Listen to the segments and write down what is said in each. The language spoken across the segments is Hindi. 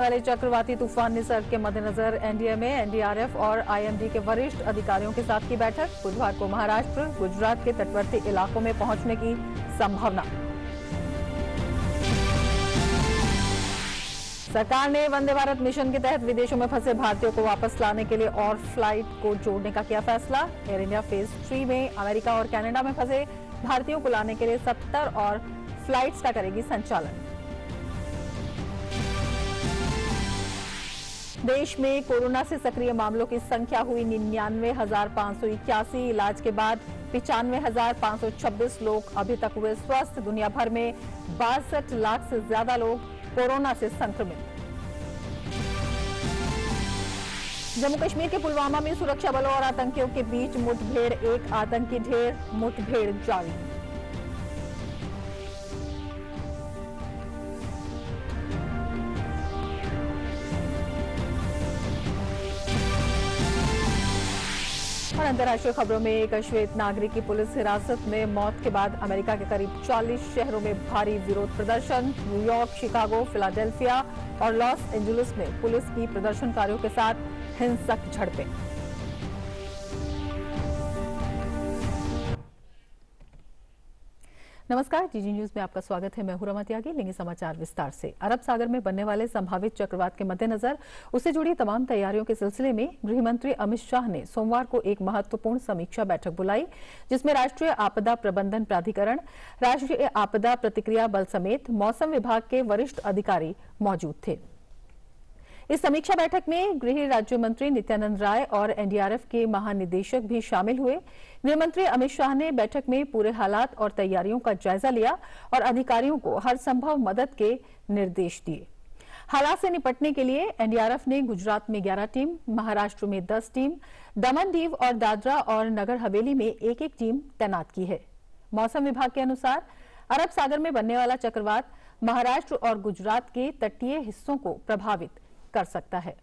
वाले चक्रवाती तूफान निसर्ग के मद्देनजर एनडीएमए, एनडीआरएफ और आईएमडी के वरिष्ठ अधिकारियों के साथ की बैठक। बुधवार को महाराष्ट्र, गुजरात के तटवर्ती इलाकों में पहुंचने की संभावना। सरकार ने वंदे भारत मिशन के तहत विदेशों में फंसे भारतीयों को वापस लाने के लिए और फ्लाइट को जोड़ने का किया फैसला। एयर इंडिया फेज 3 में अमेरिका और कनाडा में फंसे भारतीयों को लाने के लिए 70 और फ्लाइट्स का करेगी संचालन। देश में कोरोना से सक्रिय मामलों की संख्या हुई 99,581। इलाज के बाद 95,526 लोग अभी तक हुए स्वस्थ। दुनिया भर में 62 लाख से ज्यादा लोग कोरोना से संक्रमित। जम्मू कश्मीर के पुलवामा में सुरक्षा बलों और आतंकियों के बीच मुठभेड़, एक आतंकी ढेर, मुठभेड़ जारी। और अंतर्राष्ट्रीय खबरों में एक श्वेत नागरिक की पुलिस हिरासत में मौत के बाद अमेरिका के करीब 40 शहरों में भारी विरोध प्रदर्शन। न्यूयॉर्क, शिकागो, फिलाडेल्फिया और लॉस एंजलिस में पुलिस की प्रदर्शनकारियों के साथ हिंसक झड़पें। नमस्कार, जीजी न्यूज में आपका स्वागत है। मैं हूं रमा त्यागी। लेंगे समाचार विस्तार से। अरब सागर में बनने वाले संभावित चक्रवात के मद्देनजर उससे जुड़ी तमाम तैयारियों के सिलसिले में गृह मंत्री अमित शाह ने सोमवार को एक महत्वपूर्ण समीक्षा बैठक बुलाई, जिसमें राष्ट्रीय आपदा प्रबंधन प्राधिकरण, राष्ट्रीय आपदा प्रतिक्रिया बल समेत मौसम विभाग के वरिष्ठ अधिकारी मौजूद थे। इस समीक्षा बैठक में गृह राज्य मंत्री नित्यानंद राय और एनडीआरएफ के महानिदेशक भी शामिल हुए। गृह मंत्री अमित शाह ने बैठक में पूरे हालात और तैयारियों का जायजा लिया और अधिकारियों को हर संभव मदद के निर्देश दिए। हालात से निपटने के लिए एनडीआरएफ ने गुजरात में 11 टीम, महाराष्ट्र में 10 टीम, दमन दीव और दादरा और नगर हवेली में एक टीम तैनात की है। मौसम विभाग के अनुसार अरब सागर में बनने वाला चक्रवात महाराष्ट्र और गुजरात के तटीय हिस्सों को प्रभावित कर सकता है।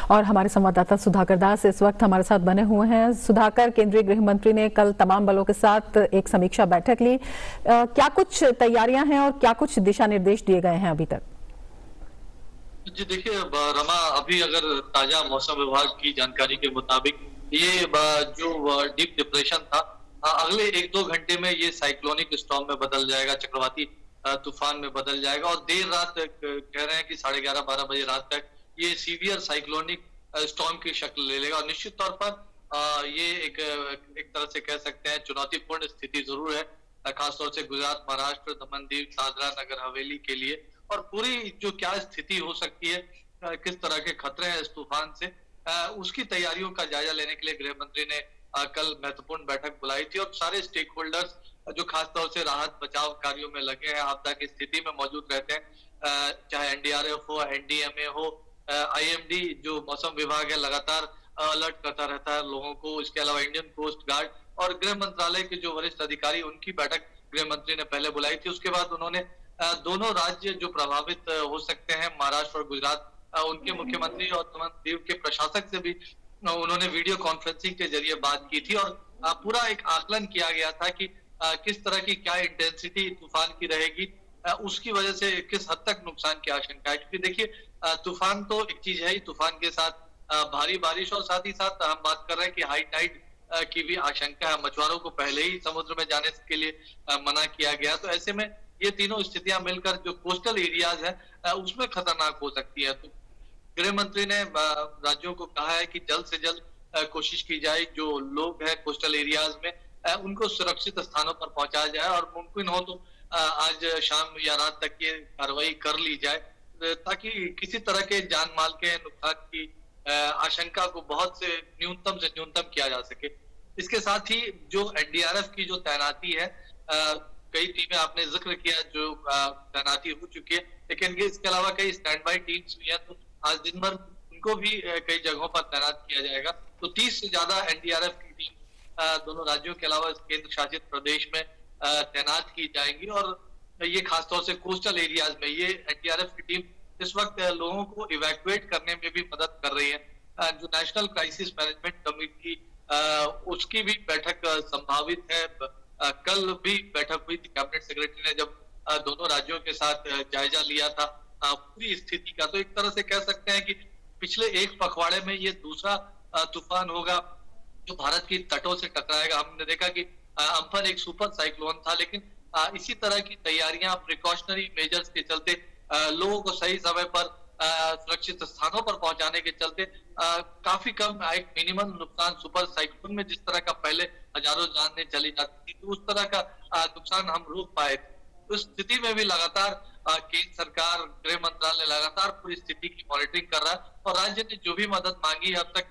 और हमारे संवाददाता सुधाकर दास इस वक्त हमारे साथ बने हुए हैं। सुधाकर, केंद्रीय गृह मंत्री ने कल तमाम बलों के साथ एक समीक्षा बैठक ली। क्या कुछ तैयारियां हैं और क्या कुछ दिशा निर्देश दिए गए हैं अभी तक? जी देखिए रमा, अभी अगर ताजा मौसम विभाग की जानकारी के मुताबिक ये जो डीप डिप्रेशन था, अगले 1-2 घंटे में ये साइक्लोनिक स्टॉर्म में बदल जाएगा, चक्रवाती तूफान में बदल जाएगा और देर रात कह रहे हैं कि 11:30-12 बजे रात तक ये सीवियर साइक्लोनिक स्टॉर्म की शक्ल ले लेगा। और निश्चित तौर पर ये एक तरह से कह सकते हैं चुनौतीपूर्ण स्थिति जरूर है, खासतौर से गुजरात, महाराष्ट्र, दमन दीव, दादरा, नगर हवेली के लिए। और पूरी जो क्या स्थिति हो सकती है, किस तरह के खतरे हैं इस तूफान से, उसकी तैयारियों का जायजा लेने के लिए गृह मंत्री ने कल महत्वपूर्ण बैठक बुलाई थी। और सारे स्टेक होल्डर्स जो खासतौर से राहत बचाव कार्यों में लगे हैं, आपदा की स्थिति में मौजूद रहते हैं, चाहे एनडीआरएफ हो, एनडीएमए हो, आईएमडी जो मौसम विभाग है, लगातार अलर्ट करता रहता है लोगों को। इसके अलावा इंडियन कोस्ट गार्ड और गृह मंत्रालय के जो वरिष्ठ अधिकारी, उनकी बैठक गृह मंत्री ने पहले बुलाई थी। उसके बाद उन्होंने दोनों राज्य जो प्रभावित हो सकते हैं, महाराष्ट्र और गुजरात, उनके मुख्यमंत्री और दमन दीव के प्रशासक से भी उन्होंने वीडियो कॉन्फ्रेंसिंग के जरिए बात की थी। और पूरा एक आकलन किया गया था कि किस तरह की क्या इंटेंसिटी तूफान की रहेगी, उसकी वजह से किस हद तक नुकसान की आशंका है। क्योंकि देखिए तूफान तो एक चीज है ही, तूफान के साथ भारी बारिश और साथ ही साथ हम बात कर रहे हैं कि हाई टाइड की भी आशंका है। मछुआरों को पहले ही समुद्र में जाने के लिए मना किया गया। तो ऐसे में ये तीनों स्थितियां मिलकर जो कोस्टल एरियाज है उसमें खतरनाक हो सकती है। तो गृह मंत्री ने राज्यों को कहा है कि जल्द से जल्द कोशिश की जाए, जो लोग हैं कोस्टल एरियाज में उनको सुरक्षित स्थानों पर पहुंचाया जाए और मुमकिन हो तो आज शाम या रात तक ये कार्रवाई कर ली जाए, ताकि किसी तरह के जान माल के नुकसान की आशंका को बहुत से न्यूनतम किया जा सके। इसके साथ ही जो एनडीआरएफ की जो तैनाती है, कई टीमें आपने जिक्र किया जो तैनाती हो चुकी है, लेकिन इसके अलावा कई स्टैंड बाई टीम्स भी हैं। तो आज दिन भर उनको भी कई जगहों पर तैनात किया जाएगा। तो 30 से ज्यादा एनडीआरएफ की टीम दोनों राज्यों के अलावा केंद्र शासित प्रदेश में तैनात की जाएंगी। और ये खासतौर से कोस्टल एरियाज में ये एनडीआरएफ की टीम इस वक्त लोगों को इवैक्यूएट करने में भी मदद कर रही है। जो नेशनल क्राइसिस मैनेजमेंट कमेटी उसकी भी बैठक संभावित है। कल भी बैठक हुई थी, कैबिनेट सेक्रेटरी ने जब दोनों राज्यों के साथ जायजा लिया था पूरी स्थिति का। तो एक तरह से कह सकते हैं कि पिछले एक पखवाड़े में ये दूसरा तूफान होगा जो भारत की तटों से टकराएगा। हमने देखा कि अम्फन एक सुपर साइक्लोन था, लेकिन इसी तरह की तैयारियां प्रिकॉशनरी मेजर्स के चलते लोगों को सही समय पर सुरक्षित स्थानों पर पहुंचाने के चलते काफी कम एक मिनिमम नुकसान सुपर साइक्लोन में जिस तरह का पहले हजारों जानें चली जाती थी, तो उस तरह का नुकसान हम रोक पाए थे। तो स्थिति में भी लगातार केंद्र सरकार, गृह मंत्रालय लगातार पूरी स्थिति की मॉनिटरिंग कर रहा है और राज्य ने जो भी मदद मांगी है अब तक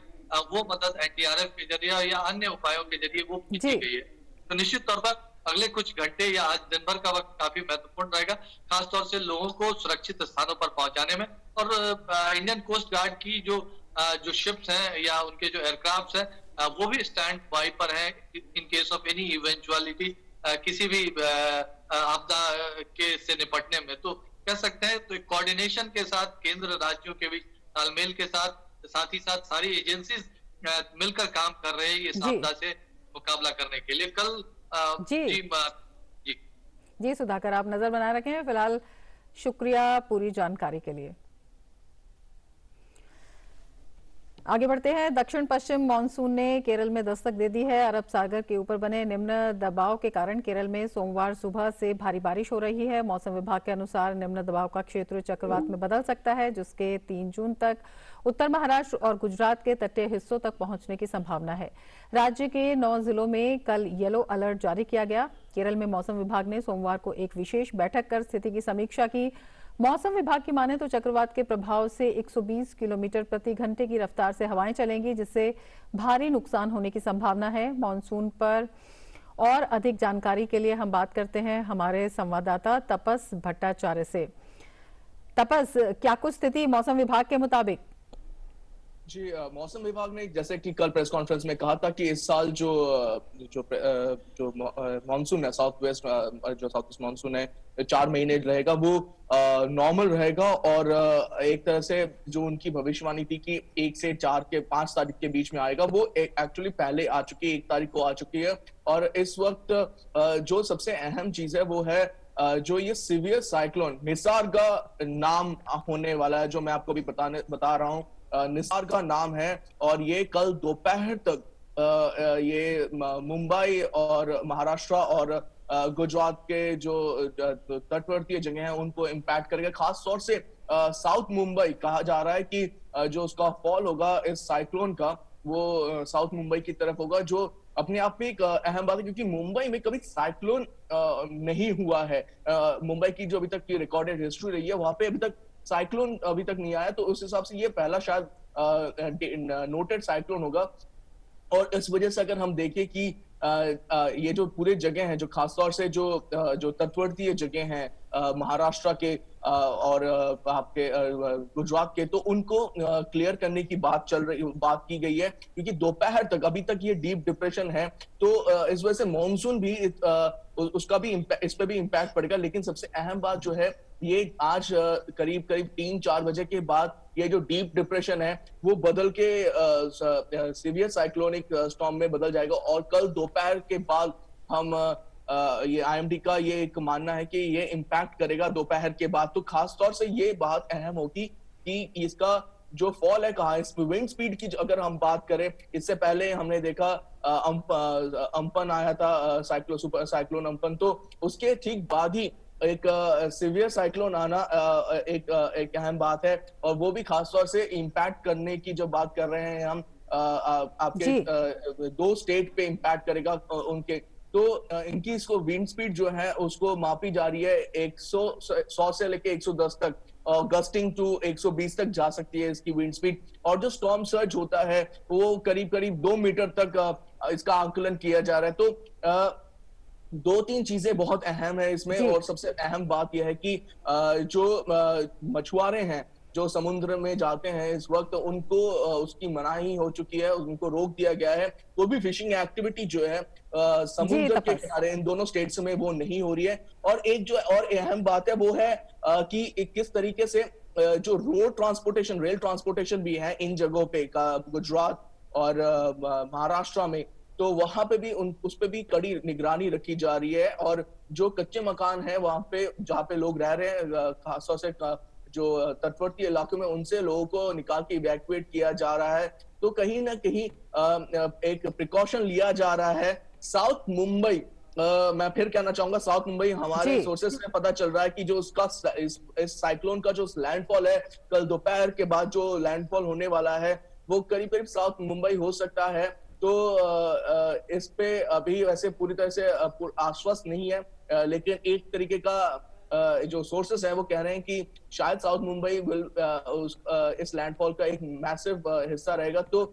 वो मदद एनडीआरएफ के जरिए या अन्य उपायों के जरिए वो की गई है। तो निश्चित तौर पर अगले कुछ घंटे या आज दिन भर का वक्त काफी महत्वपूर्ण रहेगा, खासतौर से लोगों को सुरक्षित स्थानों पर पहुंचाने में। और इंडियन कोस्ट गार्ड की जो शिप्स हैं या उनके जो एयरक्राफ्ट हैं वो भी स्टैंड बाई पर हैं in case of any eventuality, किसी भी आपदा के से निपटने में। तो कह सकते हैं तो कोऑर्डिनेशन के साथ केंद्र राज्यों के बीच तालमेल के साथ ही साथ सारी एजेंसीज मिलकर काम कर रहे हैं इस आपदा से मुकाबला करने के लिए। कल जी सुधाकर, आप नजर बनाए रखें। फिलहाल शुक्रिया पूरी जानकारी के लिए। आगे बढ़ते हैं। दक्षिण पश्चिम मानसून ने केरल में दस्तक दे दी है। अरब सागर के ऊपर बने निम्न दबाव के कारण केरल में सोमवार सुबह से भारी बारिश हो रही है। मौसम विभाग के अनुसार निम्न दबाव का क्षेत्र चक्रवात में बदल सकता है, जिसके 3 जून तक उत्तर महाराष्ट्र और गुजरात के तटीय हिस्सों तक पहुंचने की संभावना है। राज्य के 9 जिलों में कल येलो अलर्ट जारी किया गया। केरल में मौसम विभाग ने सोमवार को एक विशेष बैठक कर स्थिति की समीक्षा की। मौसम विभाग की माने तो चक्रवात के प्रभाव से 120 किलोमीटर प्रति घंटे की रफ्तार से हवाएं चलेंगी, जिससे भारी नुकसान होने की संभावना है। मॉनसून पर और अधिक जानकारी के लिए हम बात करते हैं हमारे संवाददाता तपस भट्टाचार्य से। तपस, क्या कुछ स्थिति मौसम विभाग के मुताबिक? जी, मौसम विभाग ने जैसे कि कल प्रेस कॉन्फ्रेंस में कहा था कि इस साल जो मानसून है, साउथ वेस्ट मानसून है, 4 महीने रहेगा, वो नॉर्मल रहेगा। और एक तरह से जो उनकी भविष्यवाणी थी कि 1 से 4 के 5 तारीख के बीच में आएगा, वो एक्चुअली पहले आ चुकी है, 1 तारीख को आ चुकी है। और इस वक्त जो सबसे अहम चीज है वो है जो ये सीवियर साइक्लोन निसर्ग का नाम होने वाला है, जो मैं आपको भी बता रहा हूँ। निसर्ग का नाम है और ये कल दोपहर तक ये मुंबई और महाराष्ट्र और गुजरात के जो तटवर्तीय जगह हैं उनको इम्पैक्ट करेगा। खास तौर से साउथ मुंबई, कहा जा रहा है कि जो उसका फॉल होगा इस साइक्लोन का, वो साउथ मुंबई की तरफ होगा, जो अपने आप में एक अहम बात है क्योंकि मुंबई में कभी साइक्लोन नहीं हुआ है। मुंबई की जो अभी तक की रिकॉर्डेड हिस्ट्री रही है, वहां पे अभी तक साइक्लोन अभी तक नहीं आया, तो उस हिसाब से ये पहला शायद नोटेड साइक्लोन होगा। और इस वजह से अगर हम देखें कि ये जो पूरे जगह हैं, जो खासतौर से जो तटवर्तीय जगह हैं महाराष्ट्र के और आपके गुजरात के, तो उनको क्लियर करने की बात की गई है क्योंकि दोपहर तक अभी तक ये डीप डिप्रेशन है। तो इस वजह से मॉनसून भी उसका भी इस पे भी इम्पैक्ट पड़ेगा। लेकिन सबसे अहम बात जो है, ये आज करीब 3-4 बजे के बाद ये जो डीप डिप्रेशन है वो बदल के सीवियर साइक्लोनिक स्टॉर्म में बदल जाएगा। और कल दोपहर के बाद हम ये आईएमडी का ये एक मानना है कि ये इम्पैक्ट करेगा दोपहर के बाद। तो खास तौर से ये बात अहम होगी कि इसका जो फॉल है कहाँ, इस विंड स्पीड की अगर हम बात करें, इससे पहले हमने देखा अम्पन आया था, सुपर साइक्लोन अम्पन, तो उसके ठीक बाद ही एक सीवियर साइक्लोन आना एक अहम बात है। और वो भी खासतौर से इम्पैक्ट करने की जो बात कर रहे हैं हम, आपके 2 स्टेट पे इम्पैक्ट करेगा उनके। तो इनकी इसको विंड स्पीड जो है उसको मापी जा रही है 100 से लेके 110 तक, गस्टिंग टू 120 तक जा सकती है इसकी विंड स्पीड। और जो स्टॉर्म सर्ज होता है वो करीब 2 मीटर तक इसका आंकलन किया जा रहा है। तो 2-3 चीजें बहुत अहम है इसमें। और सबसे अहम बात यह है कि जो मछुआरे हैं जो समुद्र में जाते हैं इस वक्त, उनको उसकी मनाही हो चुकी है, उनको रोक दिया गया है। कोई भी फिशिंग एक्टिविटी जो है जी समुद्र के तपस। किनारे इन दोनों स्टेट्स में वो नहीं हो रही है। और एक जो और अहम बात है वो है कि किस तरीके से जो रोड ट्रांसपोर्टेशन, रेल ट्रांसपोर्टेशन भी है इन जगहों पे, गुजरात और महाराष्ट्र में, तो वहां पे भी उस पे भी कड़ी निगरानी रखी जा रही है। और जो कच्चे मकान है वहां पे, जहाँ पे लोग रह रहे हैं, खासतौर से जो तटवर्ती इलाकों में, उनसे लोगों को निकाल के इवैक्यूएट किया जा रहा है। तो कहीं ना कहीं एक प्रिकॉशन लिया जा रहा है। साउथ मुंबई, मैं फिर कहना चाहूंगा, साउथ मुंबई हमारे जी सोर्सेस से पता चल रहा है कि जो उसका इस साइक्लोन का जो लैंडफॉल है, कल दोपहर के बाद जो लैंडफॉल होने वाला है, वो करीब करीब साउथ मुंबई हो सकता है। तो इस पे अभी वैसे पूरी तरह से आश्वस्त नहीं है, लेकिन एक तरीके का जो सोर्सेस है वो कह रहे हैं कि शायद साउथ मुंबई इस लैंडफॉल का एक मैसिव हिस्सा रहेगा। तो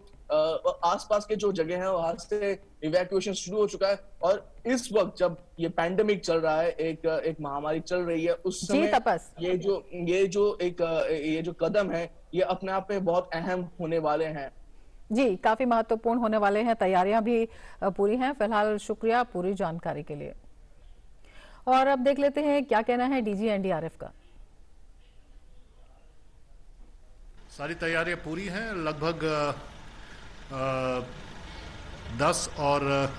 आसपास के जो जगह है वहां से इवैक्यूएशन शुरू हो चुका है। और इस वक्त जब ये पैंडेमिक चल रहा है, एक महामारी चल रही है, उस जी समय तपस। ये जो कदम है, ये अपने आप में बहुत अहम होने वाले हैं। जी काफी महत्वपूर्ण होने वाले हैं, तैयारियां भी पूरी हैं। फिलहाल शुक्रिया पूरी जानकारी के लिए। और अब देख लेते हैं क्या कहना है डीजी एनडीआरएफ का। सारी तैयारियां पूरी हैं। लगभग 10 और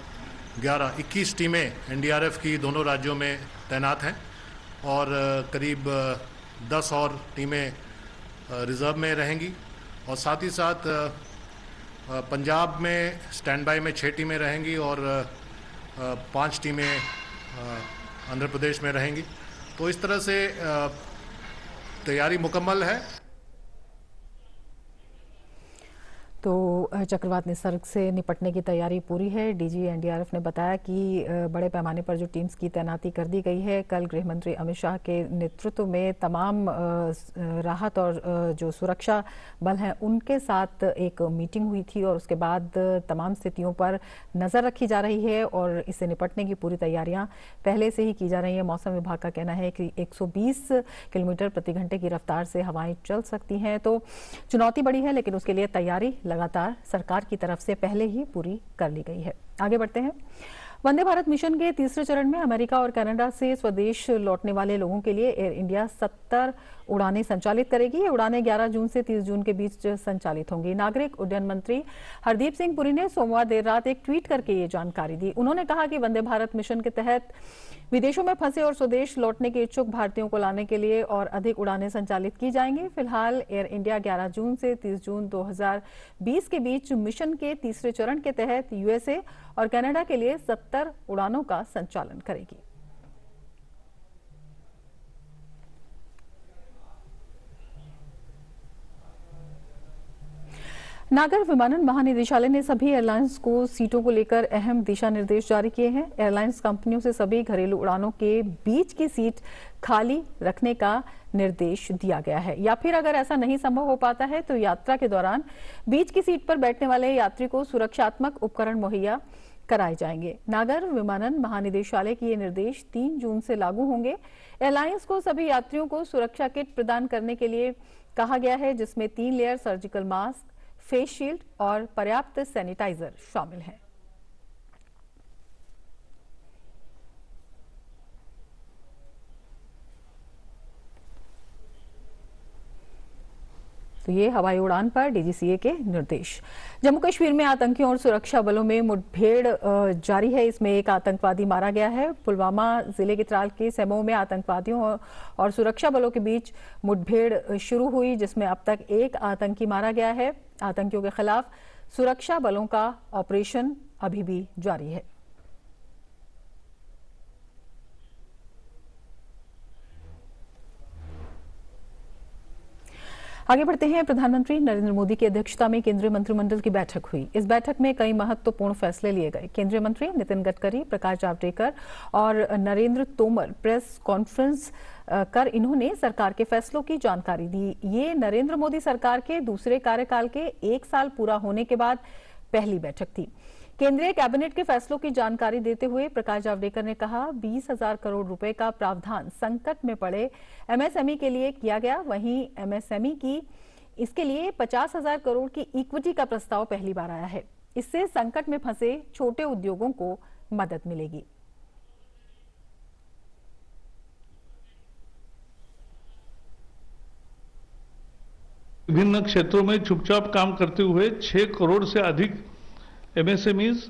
21 टीमें एनडीआरएफ की दोनों राज्यों में तैनात हैं और करीब 10 और टीमें रिजर्व में रहेंगी। और साथ ही साथ पंजाब में स्टैंड बाय में 6 टीमें रहेंगी और 5 टीमें आंध्र प्रदेश में रहेंगी। तो इस तरह से तैयारी मुकम्मल है। तो चक्रवात निसर्ग से निपटने की तैयारी पूरी है। डीजी एनडीआरएफ ने बताया कि बड़े पैमाने पर जो टीम्स की तैनाती कर दी गई है। कल गृह मंत्री अमित शाह के नेतृत्व में तमाम राहत और जो सुरक्षा बल हैं उनके साथ एक मीटिंग हुई थी और उसके बाद तमाम स्थितियों पर नज़र रखी जा रही है और इससे निपटने की पूरी तैयारियां पहले से ही की जा रही है। मौसम विभाग का कहना है कि 120 किलोमीटर प्रति घंटे की रफ्तार से हवाएं चल सकती हैं। तो चुनौती बड़ी है, लेकिन उसके लिए तैयारी लगातार सरकार की तरफ से पहले ही पूरी कर ली गई है। आगे बढ़ते हैं। वंदे भारत मिशन के तीसरे चरण में अमेरिका और कनाडा से स्वदेश लौटने वाले लोगों के लिए एयर इंडिया 70 उड़ानें संचालित करेगी। ये उड़ानें 11 जून से 30 जून के बीच संचालित होंगी। नागरिक उड्डयन मंत्री हरदीप सिंह पुरी ने सोमवार देर रात एक ट्वीट करके ये जानकारी दी। उन्होंने कहा कि वंदे भारत मिशन के तहत विदेशों में फंसे और स्वदेश लौटने के इच्छुक भारतीयों को लाने के लिए और अधिक उड़ानें संचालित की जाएंगी। फिलहाल एयर इंडिया 11 जून से 30 जून 2020 के बीच मिशन के तीसरे चरण के तहत यूएसए और कनाडा के लिए 70 उड़ानों का संचालन करेगी। नागर विमानन महानिदेशालय ने सभी एयरलाइंस को सीटों को लेकर अहम दिशा निर्देश जारी किए हैं। एयरलाइंस कंपनियों से सभी घरेलू उड़ानों के बीच की सीट खाली रखने का निर्देश दिया गया है, या फिर अगर ऐसा नहीं संभव हो पाता है तो यात्रा के दौरान बीच की सीट पर बैठने वाले यात्री को सुरक्षात्मक उपकरण मुहैया कराए जाएंगे। नागर विमानन महानिदेशालय के ये निर्देश 3 जून से लागू होंगे। एयरलाइंस को सभी यात्रियों को सुरक्षा किट प्रदान करने के लिए कहा गया है, जिसमें 3 layer surgical mask, face shield और पर्याप्त सैनिटाइजर शामिल हैं। तो ये हवाई उड़ान पर डीजीसीए के निर्देश। जम्मू कश्मीर में आतंकियों और सुरक्षा बलों में मुठभेड़ जारी है। इसमें एक आतंकवादी मारा गया है। पुलवामा जिले के त्राल के सेमो में आतंकवादियों और सुरक्षा बलों के बीच मुठभेड़ शुरू हुई, जिसमें अब तक एक आतंकी मारा गया है। आतंकियों के खिलाफ सुरक्षा बलों का ऑपरेशन अभी भी जारी है। आगे बढ़ते हैं। प्रधानमंत्री नरेंद्र मोदी की अध्यक्षता में केंद्रीय मंत्रिमंडल की बैठक हुई। इस बैठक में कई महत्वपूर्ण फैसले लिए गए। केंद्रीय मंत्री नितिन गडकरी, प्रकाश जावड़ेकर और नरेंद्र तोमर प्रेस कॉन्फ्रेंस कर इन्होंने सरकार के फैसलों की जानकारी दी। ये नरेंद्र मोदी सरकार के दूसरे कार्यकाल के 1 साल पूरा होने के बाद पहली बैठक थी। केंद्रीय कैबिनेट के फैसलों की जानकारी देते हुए प्रकाश जावड़ेकर ने कहा 20,000 करोड़ रुपए का प्रावधान संकट में पड़े एमएसएमई के लिए किया गया। वहीं एमएसएमई की इसके लिए 50,000 करोड़ की इक्विटी का प्रस्ताव पहली बार आया है। इससे संकट में फंसे छोटे उद्योगों को मदद मिलेगी। विभिन्न क्षेत्रों में चुपचाप काम करते हुए 6 करोड़ से अधिक एमएसएमईज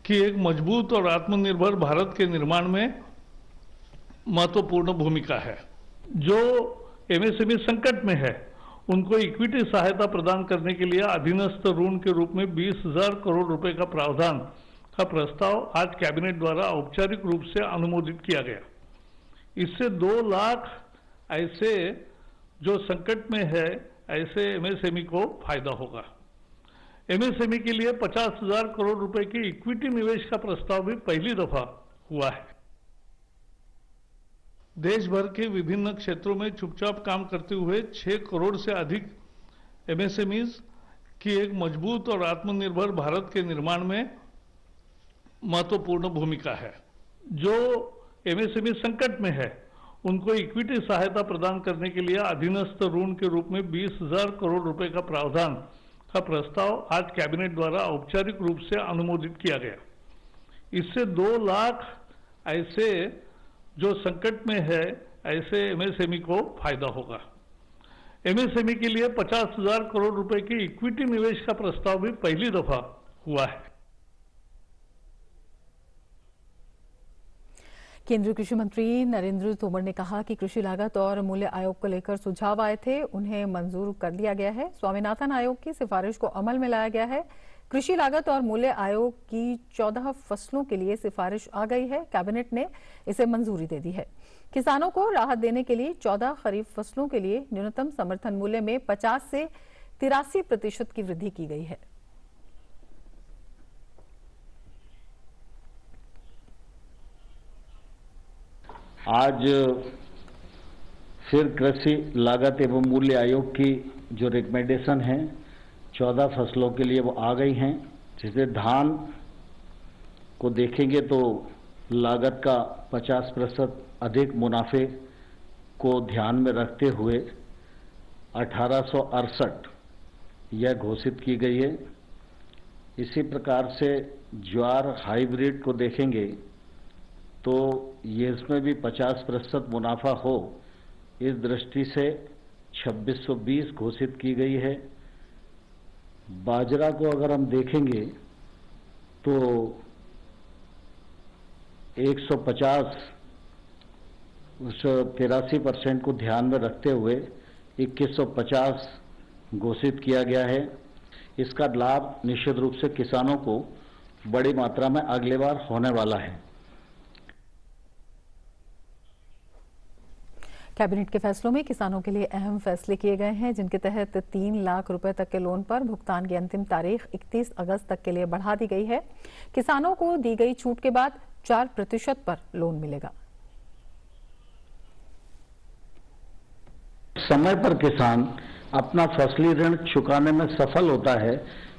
की एक मजबूत और आत्मनिर्भर भारत के निर्माण में महत्वपूर्ण भूमिका है। जो एमएसएमई संकट में है उनको इक्विटी सहायता प्रदान करने के लिए अधीनस्थ ऋण के रूप में 20,000 करोड़ रुपए का प्रावधान का प्रस्ताव आज कैबिनेट द्वारा औपचारिक रूप से अनुमोदित किया गया। इससे 2 लाख ऐसे जो संकट में है ऐसे एमएसएमई को फायदा होगा। एमएसएमई के लिए 50,000 करोड़ रुपए की इक्विटी निवेश का प्रस्ताव भी पहली दफा हुआ है। देश भर के विभिन्न क्षेत्रों में चुपचाप काम करते हुए 6 करोड़ से अधिक एमएसएमईज की एक मजबूत और आत्मनिर्भर भारत के निर्माण में महत्वपूर्ण भूमिका है। जो एमएसएमई संकट में है उनको इक्विटी सहायता प्रदान करने के लिए अधीनस्थ ऋण के रूप में 20,000 करोड़ रुपए का प्रावधान का प्रस्ताव आज कैबिनेट द्वारा औपचारिक रूप से अनुमोदित किया गया। इससे 2 लाख ऐसे जो संकट में है ऐसे एमएसएमई को फायदा होगा। एमएसएमई के लिए 50,000 करोड़ रुपए की इक्विटी निवेश का प्रस्ताव भी पहली दफा हुआ है। केंद्रीय कृषि मंत्री नरेंद्र तोमर ने कहा कि कृषि लागत और मूल्य आयोग को लेकर सुझाव आए थे, उन्हें मंजूर कर लिया गया है। स्वामीनाथन आयोग की सिफारिश को अमल में लाया गया है। कृषि लागत और मूल्य आयोग की 14 फसलों के लिए सिफारिश आ गई है। कैबिनेट ने इसे मंजूरी दे दी है। किसानों को राहत देने के लिए 14 खरीफ फसलों के लिए न्यूनतम समर्थन मूल्य में 50 से 83% की वृद्धि की गई है। आज फिर कृषि लागत एवं मूल्य आयोग की जो रिकमेंडेशन है 14 फसलों के लिए वो आ गई हैं। जिसे धान को देखेंगे तो लागत का 50% अधिक मुनाफे को ध्यान में रखते हुए 1868 यह घोषित की गई है। इसी प्रकार से ज्वार हाइब्रिड को देखेंगे तो ये इसमें भी 50% मुनाफा हो, इस दृष्टि से 2620 घोषित की गई है। बाजरा को अगर हम देखेंगे तो 150 उस 83% को ध्यान में रखते हुए 2150 घोषित किया गया है। इसका लाभ निश्चित रूप से किसानों को बड़ी मात्रा में अगले बार होने वाला है। कैबिनेट के फैसलों में किसानों के लिए अहम फैसले किए गए हैं, जिनके तहत 3 लाख रुपए तक के लोन पर भुगतान की अंतिम तारीख 31 अगस्त तक के लिए बढ़ा दी गई है। किसानों को दी गई छूट के बाद 4% पर लोन मिलेगा। समय पर किसान अपना फसली ऋण चुकाने में सफल होता है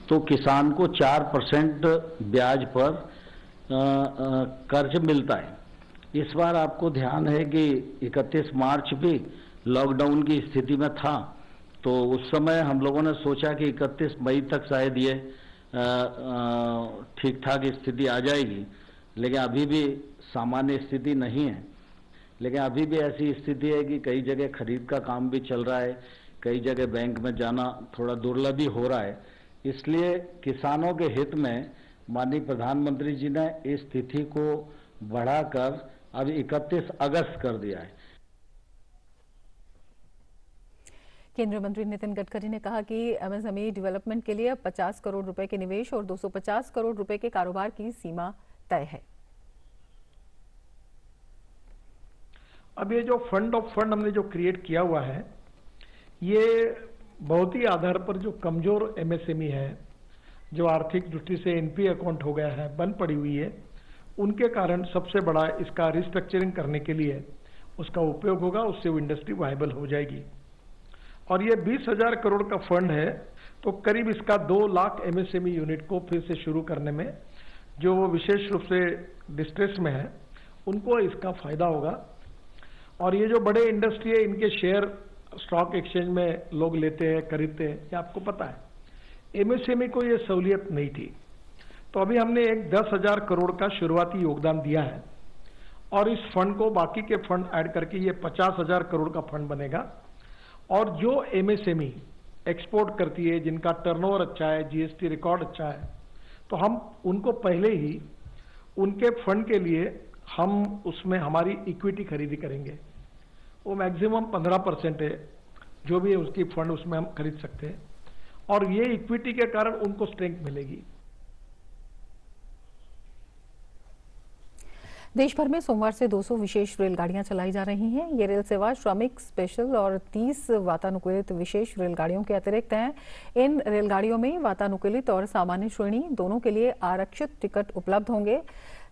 तो किसान को 4% ब्याज पर कर्ज मिलता है। इस बार आपको ध्यान है कि 31 मार्च भी लॉकडाउन की स्थिति में था, तो उस समय हम लोगों ने सोचा कि 31 मई तक शायद ये ठीक ठाक स्थिति आ जाएगी, लेकिन अभी भी सामान्य स्थिति नहीं है। लेकिन अभी भी ऐसी स्थिति है कि कई जगह खरीद का काम भी चल रहा है, कई जगह बैंक में जाना थोड़ा दुर्लभ ही हो रहा है। इसलिए किसानों के हित में माननीय प्रधानमंत्री जी ने इस तिथि को बढ़ाकर अब 31 अगस्त कर दिया है। केंद्रीय मंत्री नितिन गडकरी ने कहा कि एमएसएमई डेवलपमेंट के लिए 50 करोड़ रुपए के निवेश और 250 करोड़ रुपए के कारोबार की सीमा तय है। अब ये जो फंड ऑफ फंड हमने जो क्रिएट किया हुआ है, ये बहुत ही आधार पर जो कमजोर एमएसएमई है, जो आर्थिक दृष्टि से एनपी अकाउंट हो गया है, बंद पड़ी हुई है, उनके कारण सबसे बड़ा इसका रिस्ट्रक्चरिंग करने के लिए उसका उपयोग होगा। उससे वो इंडस्ट्री वायबल हो जाएगी। और ये 20,000 करोड़ का फंड है, तो करीब इसका 2 लाख एमएसएमई यूनिट को फिर से शुरू करने में जो वो विशेष रूप से डिस्ट्रेस में है उनको इसका फायदा होगा। और ये जो बड़े इंडस्ट्री है इनके शेयर स्टॉक एक्सचेंज में लोग लेते हैं, खरीदते हैं, ये आपको पता है। एमएसएमई को ये सहूलियत नहीं थी, तो अभी हमने एक 10,000 करोड़ का शुरुआती योगदान दिया है और इस फंड को बाकी के फंड ऐड करके ये 50,000 करोड़ का फंड बनेगा। और जो एमएसएमई एक्सपोर्ट करती है, जिनका टर्नओवर अच्छा है, जीएसटी रिकॉर्ड अच्छा है, तो हम उनको पहले ही उनके फंड के लिए हम उसमें हमारी इक्विटी खरीदी करेंगे। वो मैक्सिमम 15% है, जो भी है उसकी फंड उसमें हम खरीद सकते हैं और ये इक्विटी के कारण उनको स्ट्रेंथ मिलेगी। देश भर में सोमवार से 200 विशेष रेलगाड़ियां चलाई जा रही हैं। ये रेल सेवा श्रमिक, स्पेशल और 30 वातानुकूलित विशेष रेलगाड़ियों के अतिरिक्त हैं। इन रेलगाड़ियों में वातानुकूलित और सामान्य श्रेणी दोनों के लिए आरक्षित टिकट उपलब्ध होंगे।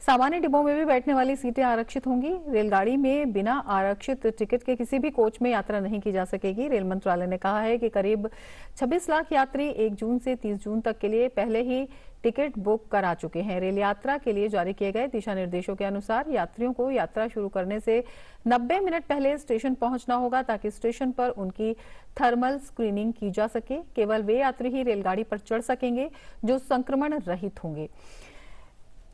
सामान्य डिब्बों में भी बैठने वाली सीटें आरक्षित होंगी। रेलगाड़ी में बिना आरक्षित टिकट के किसी भी कोच में यात्रा नहीं की जा सकेगी। रेल मंत्रालय ने कहा है कि करीब 26 लाख यात्री 1 जून से 30 जून तक के लिए पहले ही टिकट बुक करा चुके हैं। रेल यात्रा के लिए जारी किए गए दिशा निर्देशों के अनुसार यात्रियों को यात्रा शुरू करने से 90 मिनट पहले स्टेशन पहुंचना होगा ताकि स्टेशन पर उनकी थर्मल स्क्रीनिंग की जा सके। केवल वे यात्री ही रेलगाड़ी पर चढ़ सकेंगे जो संक्रमण रहित होंगे।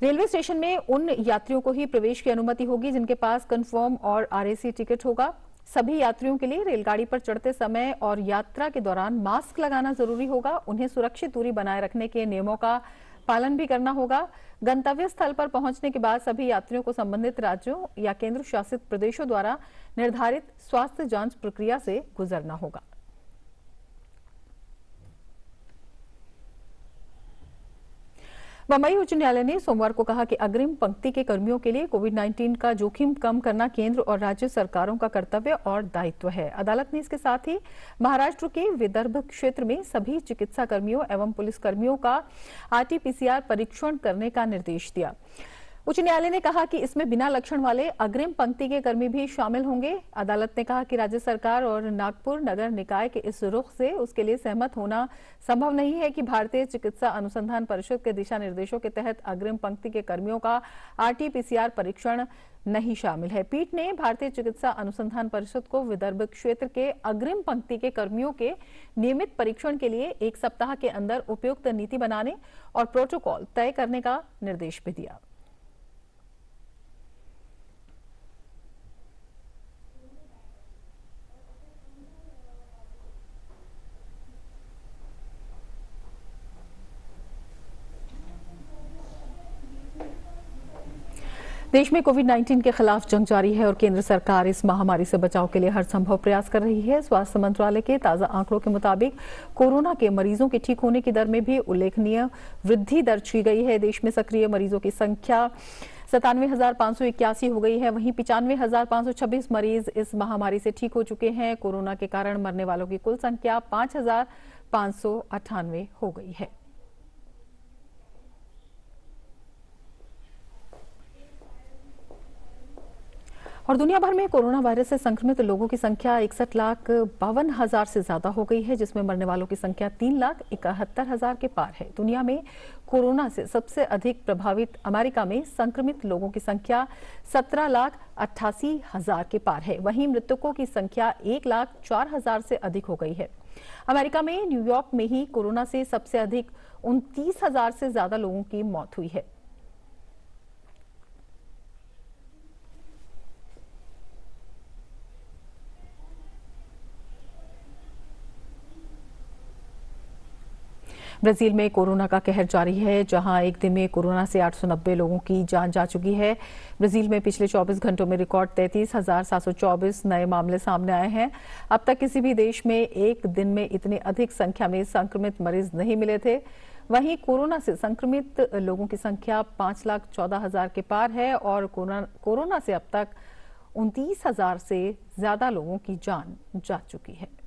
रेलवे स्टेशन में उन यात्रियों को ही प्रवेश की अनुमति होगी जिनके पास कंफर्म और आरएसी टिकट होगा। सभी यात्रियों के लिए रेलगाड़ी पर चढ़ते समय और यात्रा के दौरान मास्क लगाना जरूरी होगा। उन्हें सुरक्षित दूरी बनाए रखने के नियमों का पालन भी करना होगा। गंतव्य स्थल पर पहुंचने के बाद सभी यात्रियों को संबंधित राज्यों या केंद्र शासित प्रदेशों द्वारा निर्धारित स्वास्थ्य जांच प्रक्रिया से गुजरना होगा। बंबई उच्च न्यायालय ने सोमवार को कहा कि अग्रिम पंक्ति के कर्मियों के लिए कोविड-19 का जोखिम कम करना केंद्र और राज्य सरकारों का कर्तव्य और दायित्व है। अदालत ने इसके साथ ही महाराष्ट्र के विदर्भ क्षेत्र में सभी चिकित्सा कर्मियों एवं पुलिसकर्मियों का आरटी-पीसीआर परीक्षण करने का निर्देश दिया। उच्च न्यायालय ने कहा कि इसमें बिना लक्षण वाले अग्रिम पंक्ति के कर्मी भी शामिल होंगे। अदालत ने कहा कि राज्य सरकार और नागपुर नगर निकाय के इस रुख से उसके लिए सहमत होना संभव नहीं है कि भारतीय चिकित्सा अनुसंधान परिषद के दिशा निर्देशों के तहत अग्रिम पंक्ति के कर्मियों का आरटी-पीसीआर परीक्षण नहीं शामिल है। पीठ ने भारतीय चिकित्सा अनुसंधान परिषद को विदर्भ क्षेत्र के अग्रिम पंक्ति के कर्मियों के नियमित परीक्षण के लिए 1 सप्ताह के अंदर उपयुक्त नीति बनाने और प्रोटोकॉल तय करने का निर्देश भी दिया। देश में कोविड-19 के खिलाफ जंग जारी है और केंद्र सरकार इस महामारी से बचाव के लिए हर संभव प्रयास कर रही है। स्वास्थ्य मंत्रालय के ताजा आंकड़ों के मुताबिक कोरोना के मरीजों के ठीक होने की दर में भी उल्लेखनीय वृद्धि दर्ज की गई है। देश में सक्रिय मरीजों की संख्या 97,581 हो गई है। वहीं 95,526 मरीज इस महामारी से ठीक हो चुके हैं। कोरोना के कारण मरने वालों की कुल संख्या 5,598 हो गई है। और दुनिया भर में कोरोना वायरस से संक्रमित लोगों की संख्या 61,52,000 से ज्यादा हो गई है, जिसमें मरने वालों की संख्या 3,71,000 के पार है। दुनिया में कोरोना से सबसे अधिक प्रभावित अमेरिका में संक्रमित लोगों की संख्या 17,88,000 के पार है। वहीं मृतकों की संख्या 1,04,000 से अधिक हो गई है। अमेरिका में न्यूयॉर्क में ही कोरोना से सबसे अधिक 29,000 से ज्यादा लोगों की मौत हुई है। ब्राजील में कोरोना का कहर जारी है, जहां एक दिन में कोरोना से 890 लोगों की जान जा चुकी है। ब्राजील में पिछले 24 घंटों में रिकॉर्ड 33,724 नए मामले सामने आए हैं। अब तक किसी भी देश में एक दिन में इतनी अधिक संख्या में संक्रमित मरीज नहीं मिले थे। वहीं कोरोना से संक्रमित लोगों की संख्या 5,14,000 के पार है और कोरोना से अब तक 29,000 से ज्यादा लोगों की जान जा चुकी है।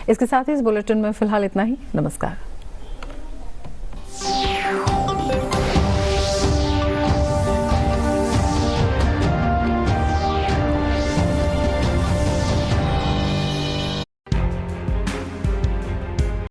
इसके साथ ही इस बुलेटिन में फिलहाल इतना ही। नमस्कार।